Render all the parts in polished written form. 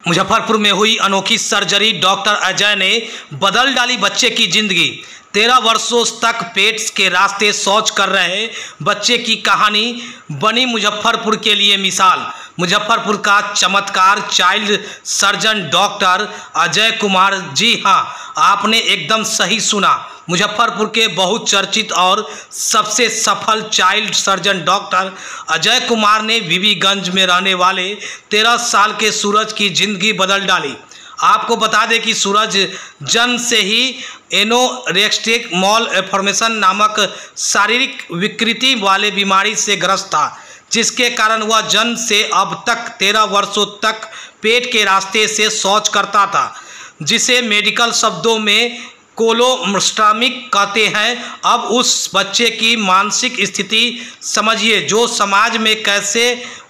मुजफ्फरपुर में हुई अनोखी सर्जरी। डॉक्टर अजय ने बदल डाली बच्चे की जिंदगी। 13 वर्षों तक पेट के रास्ते शौच कर रहे बच्चे की कहानी बनी मुजफ्फरपुर के लिए मिसाल। मुजफ्फरपुर का चमत्कार child surgeon doctor Ajay Kumar. जी हां, आपने एकदम सही सुना। मुजफ्फरपुर के बहुत चर्चित और सबसे सफल child surgeon doctor Ajay Kumar ने बीबीगंज में रहने वाले 13 साल के सूरज की जिंदगी बदल डाली। आपको बता दें कि सूरज जन्म से ही एनोरेक्टिक मालफॉर्मेशन नामक शारीरिक विकृति वाले बीमारी से ग्रस्त था, जिसके कारण वह जन्म से अब तक 13 वर्षों तक पेट के रास्ते से शौच करता था, जिसे मेडिकल शब्दों में कोलोस्टॉमिक कहते हैं। अब उस बच्चे की मानसिक स्थिति समझिए, जो समाज में कैसे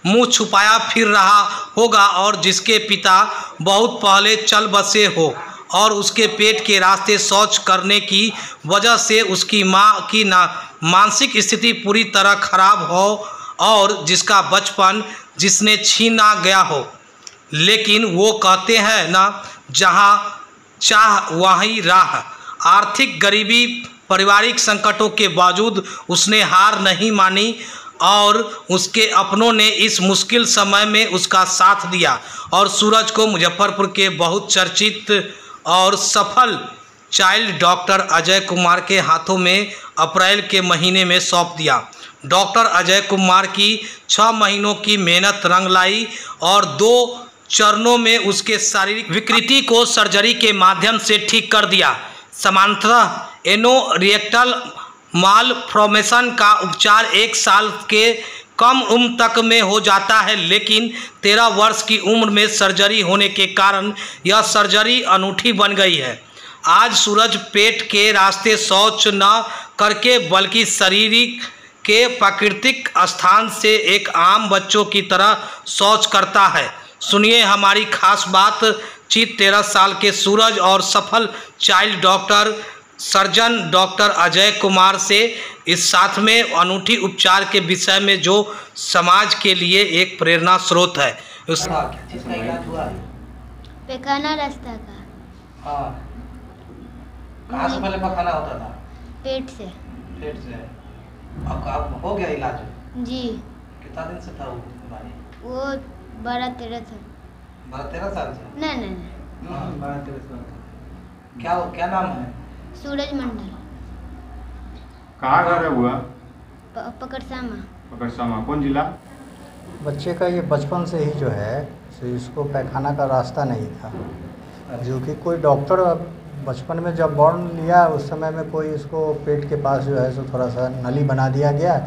मुंह छुपाया फिर रहा होगा और जिसके पिता बहुत पहले चल बसे हो और उसके पेट के रास्ते शौच करने की वजह से उसकी मां की मानसिक स्थिति पूरी तरह खराब हो और जिसका बचपन जिसने छीना गया हो। लेकिन वो कहते हैं ना, जहां चाह वहीं राह। आर्थिक गरीबी, पारिवारिक संकटों के बावजूद उसने हार नहीं मानी और उसके अपनों ने इस मुश्किल समय में उसका साथ दिया और सूरज को मुजफ्फरपुर के बहुत चर्चित और सफल चाइल्ड डॉक्टर अजय कुमार के हाथों में अप्रैल के महीने में सौंप दिया। डॉक्टर अजय कुमार की 6 महीनों की मेहनत रंग लाई और 2 चरणों में उसके शारीरिक विकृति को सर्जरी के माध्यम से ठीक कर दिया। सामान्यतः एनोरेक्टल मालफॉर्मेशन का उपचार 1 साल के कम उम्र तक में हो जाता है, लेकिन 13 वर्ष की उम्र में सर्जरी होने के कारण यह सर्जरी अनूठी बन गई है। आज सूरज पेट के रास्ते शौच न करके बल्कि शरीर के प्राकृतिक स्थान से एक आम बच्चों की तरह शौच करता है। सुनिए हमारी खास बातचीत 13 साल के सूरज और सफल child doctor surgeon doctor Ajay Kumar से इस साथ में अनूठी उपचार के विषय में, जो समाज के लिए एक प्रेरणा स्रोत है। उसका किस का इलाज हुआ है? पैखाना रास्ता का। हाँ, कहाँ से पहले पैखाना होता था? पेट से। पेट से। अब हो गया इलाज? जी। कितना दिन से था वो बीमारी? वो 12-13 साल। 12-13 साल से? नहीं। 12-13 साल। क्या नाम है? सूरज मंडल। कहाँ घर है हुआ? पकड़सामा। कौन जिला? बच्चे का ये बचपन से ही जो है इसको पैखाना का रास्ता नहीं था, जो कि कोई डॉक्टर बचपन में जब बॉर्न लिया उस समय में कोई इसको पेट के पास जो है सो थोड़ा सा नली बना दिया गया,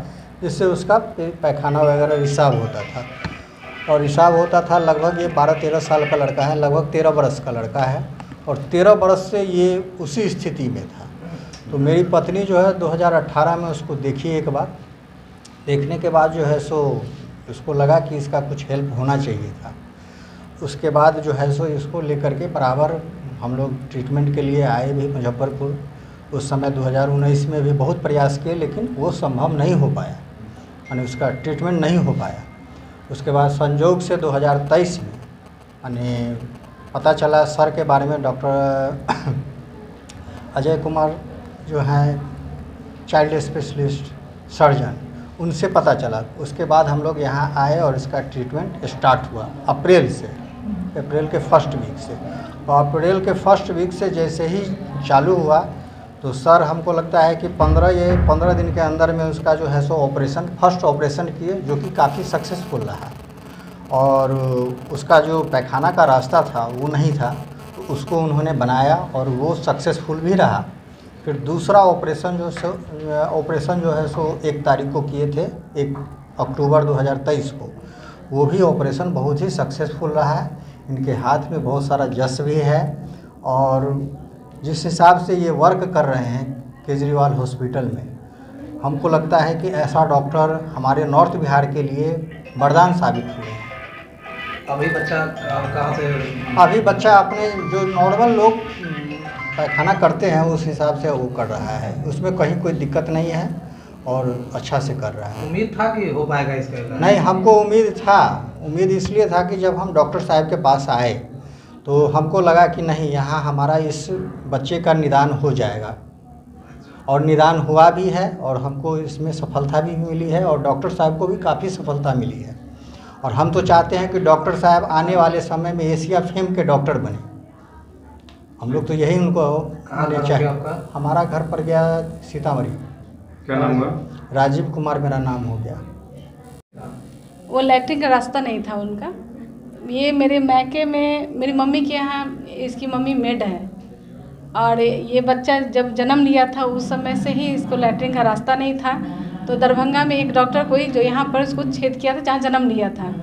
जिससे उसका पैखाना वगैरह रिसाव होता था। और रिसाव होता था लगभग, ये 12-13 साल का लड़का है, लगभग 13 बरस का लड़का है और 13 बरस से ये उसी स्थिति में था। तो मेरी पत्नी जो है 2018 में उसको देखी एक बार। देखने के बाद जो है सो उसको लगा कि इसका कुछ हेल्प होना चाहिए था। उसके बाद जो है सो इसको लेकर के बराबर हम लोग ट्रीटमेंट के लिए आए भी मुजफ्फरपुर। उस समय 2019 में भी बहुत प्रयास किए, लेकिन वो संभव नहीं हो पाया, यानी उसका ट्रीटमेंट नहीं हो पाया। उसके बाद संजोग से 2023 में यानी पता चला सर के बारे में, डॉक्टर अजय कुमार जो हैं चाइल्ड स्पेशलिस्ट सर्जन, उनसे पता चला। उसके बाद हम लोग यहाँ आए और इसका ट्रीटमेंट स्टार्ट हुआ अप्रैल के फर्स्ट वीक से। और अप्रैल के फर्स्ट वीक से जैसे ही चालू हुआ तो सर हमको लगता है कि 15 दिन के अंदर में उसका जो है सो फर्स्ट ऑपरेशन किए, जो कि काफ़ी सक्सेसफुल रहा। और उसका जो पैखाना का रास्ता था वो नहीं था, तो उसको उन्होंने बनाया और वो सक्सेसफुल भी रहा। फिर दूसरा ऑपरेशन जो है सो 1 तारीख को किए थे, 1 अक्टूबर 2023 को। वो भी ऑपरेशन बहुत ही सक्सेसफुल रहा है। इनके हाथ में बहुत सारा जस भी है और जिस हिसाब से ये वर्क कर रहे हैं केजरीवाल हॉस्पिटल में, हमको लगता है कि ऐसा डॉक्टर हमारे नॉर्थ बिहार के लिए वरदान साबित हुए हैं। अभी बच्चा कहाँ से? अभी बच्चा अपने जो नॉर्मल लोग पैखाना करते हैं उस हिसाब से वो कर रहा है, उसमें कहीं कोई दिक्कत नहीं है और अच्छा से कर रहा है। उम्मीद था कि हो पाएगा इसका इलाज? नहीं, हमको उम्मीद इसलिए था कि जब हम डॉक्टर साहब के पास आए तो हमको लगा कि नहीं, यहाँ हमारा इस बच्चे का निदान हो जाएगा, और निदान हुआ भी है, और हमको इसमें सफलता भी मिली है, और डॉक्टर साहब को भी काफ़ी सफलता मिली है। और हम तो चाहते हैं कि डॉक्टर साहब आने वाले समय में एशिया फेम के डॉक्टर बने। हम लोग तो यही उनको चाहिए। हमारा घर पर गया सीतामढ़ी। क्या नाम हुआ? राजीव कुमार मेरा नाम हो गया। वो लैट्रिन का रास्ता नहीं था उनका। ये मेरे मैके में मेरी मम्मी के यहाँ, इसकी मम्मी मेड है, और ये बच्चा जब जन्म लिया था उस समय से ही इसको लैट्रिन का रास्ता नहीं था। तो दरभंगा में एक डॉक्टर कोई जो यहाँ पर इसको छेद किया था जहाँ जन्म लिया था।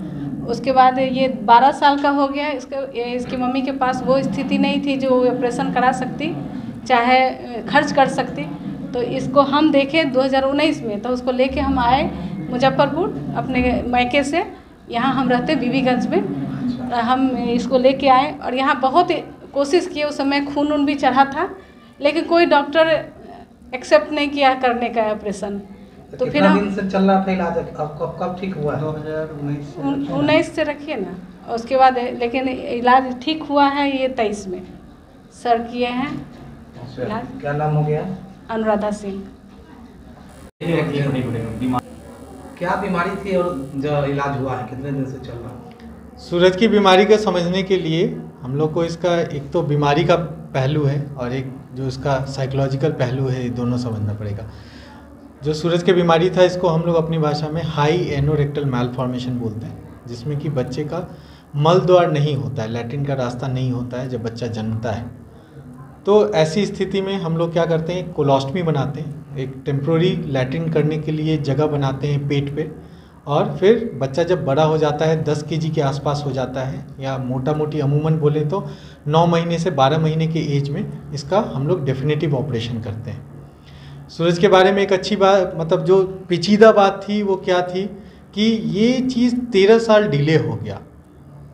उसके बाद ये 12 साल का हो गया। इसकी मम्मी के पास वो स्थिति नहीं थी जो ऑपरेशन करा सकती, चाहे खर्च कर सकती। तो इसको हम देखे 2019 में, तो उसको लेके हम आए मुजफ्फरपुर अपने मैके से। यहाँ हम रहते बीबीगंज में। हम इसको लेके आए और यहाँ बहुत कोशिश किए। उस समय खून भी चढ़ा था, लेकिन कोई डॉक्टर एक्सेप्ट नहीं किया करने का ऑपरेशन। तो फिर दिन से चल रहा था इलाज? अब कब ठीक हुआ? 2019 से रखिए ना। उसके बाद लेकिन इलाज ठीक हुआ है ये 23 में सर किए हैं इलाज। क्या नाम हो गया? अनुराधा सिंह। क्या बीमारी थी और जो इलाज हुआ है कितने दिन से चल रहा है? सूरज की बीमारी को समझने के लिए हम लोग को इसका एक तो बीमारी का पहलू है और एक जो इसका साइकोलॉजिकल पहलू है, दोनों समझना पड़ेगा। जो सूरज की बीमारी था, इसको हम लोग अपनी भाषा में हाई एनोरेक्टल मैलफॉर्मेशन बोलते हैं, जिसमें कि बच्चे का मल द्वार नहीं होता है, लैट्रिन का रास्ता नहीं होता है जब बच्चा जन्मता है। तो ऐसी स्थिति में हम लोग क्या करते हैं, कोलोस्टमी बनाते हैं, एक टेम्प्रोरी लैट्रिन करने के लिए जगह बनाते हैं पेट पे, और फिर बच्चा जब बड़ा हो जाता है 10 केजी के आसपास हो जाता है, या मोटा मोटी अमूमन बोले तो 9 महीने से 12 महीने के एज में इसका हम लोग डेफिनेटिव ऑपरेशन करते हैं। सूरज के बारे में एक अच्छी बात, मतलब जो पेचीदा बात थी वो क्या थी कि ये चीज़ 13 साल डिले हो गया,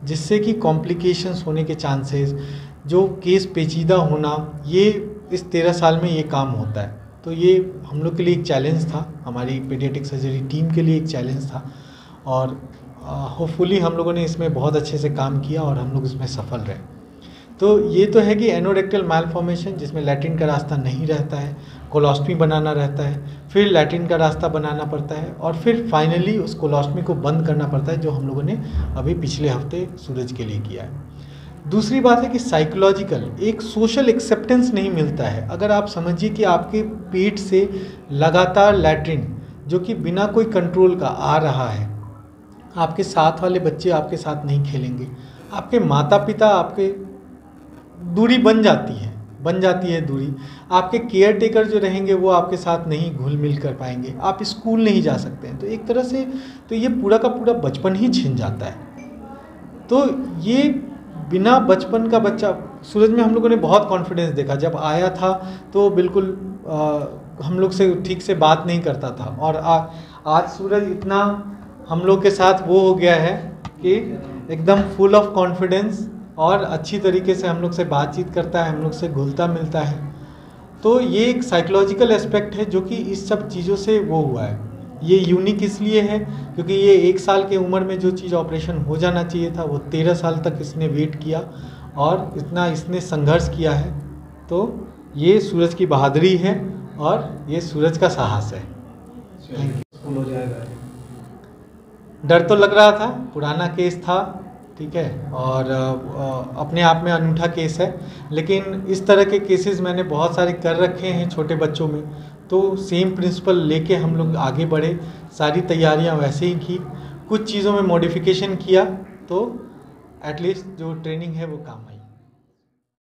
जिससे कि कॉम्प्लिकेशंस होने के चांसेस, जो केस पेचीदा होना, ये इस 13 साल में ये काम होता है। तो ये हम लोग के लिए एक चैलेंज था, हमारी पीडियाट्रिक सर्जरी टीम के लिए एक चैलेंज था, और होपफुली हम लोगों ने इसमें बहुत अच्छे से काम किया और हम लोग इसमें सफल रहे। तो ये तो है कि एनोरेक्टल मैलफॉर्मेशन, जिसमें लैट्रिन का रास्ता नहीं रहता है, कोलोस्टमी बनाना रहता है, फिर लैट्रिन का रास्ता बनाना पड़ता है, और फिर फाइनली उस कोलोस्टमी को बंद करना पड़ता है, जो हम लोगों ने अभी पिछले हफ्ते सूरज के लिए किया है। दूसरी बात है कि साइकोलॉजिकल एक सोशल एक्सेप्टेंस नहीं मिलता है। अगर आप समझिए कि आपके पेट से लगातार लैट्रिन, जो कि बिना कोई कंट्रोल का आ रहा है, आपके साथ वाले बच्चे आपके साथ नहीं खेलेंगे, आपके माता पिता, आपके दूरी बन जाती है दूरी, आपके केयर टेकर जो रहेंगे वो आपके साथ नहीं घुल मिल कर पाएंगे, आप स्कूल नहीं जा सकते हैं। तो एक तरह से तो ये पूरा का पूरा बचपन ही छिन जाता है। तो ये बिना बचपन का बच्चा, सूरज में हम लोगों ने बहुत कॉन्फिडेंस देखा। जब आया था तो बिल्कुल हम लोग से ठीक से बात नहीं करता था, और आज सूरज इतना हम लोग के साथ वो हो गया है कि एकदम फुल ऑफ कॉन्फिडेंस, और अच्छी तरीके से हम लोग से बातचीत करता है, हम लोग से घुलता मिलता है। तो ये एक साइकोलॉजिकल एस्पेक्ट है जो कि इस सब चीज़ों से वो हुआ है। ये यूनिक इसलिए है क्योंकि ये 1 साल की उम्र में जो चीज़ ऑपरेशन हो जाना चाहिए था, वो 13 साल तक इसने वेट किया और इतना इसने संघर्ष किया है। तो ये सूरज की बहादुरी है और ये सूरज का साहस है। स्कूल हो जाएगा। डर तो लग रहा था, पुराना केस था, ठीक है, और अपने आप में अनूठा केस है, लेकिन इस तरह के केसेस मैंने बहुत सारे कर रखे हैं छोटे बच्चों में। तो सेम प्रिंसिपल लेके हम लोग आगे बढ़े, सारी तैयारियां वैसे ही की, कुछ चीज़ों में मॉडिफिकेशन किया, तो एटलीस्ट जो ट्रेनिंग है वो काम आई।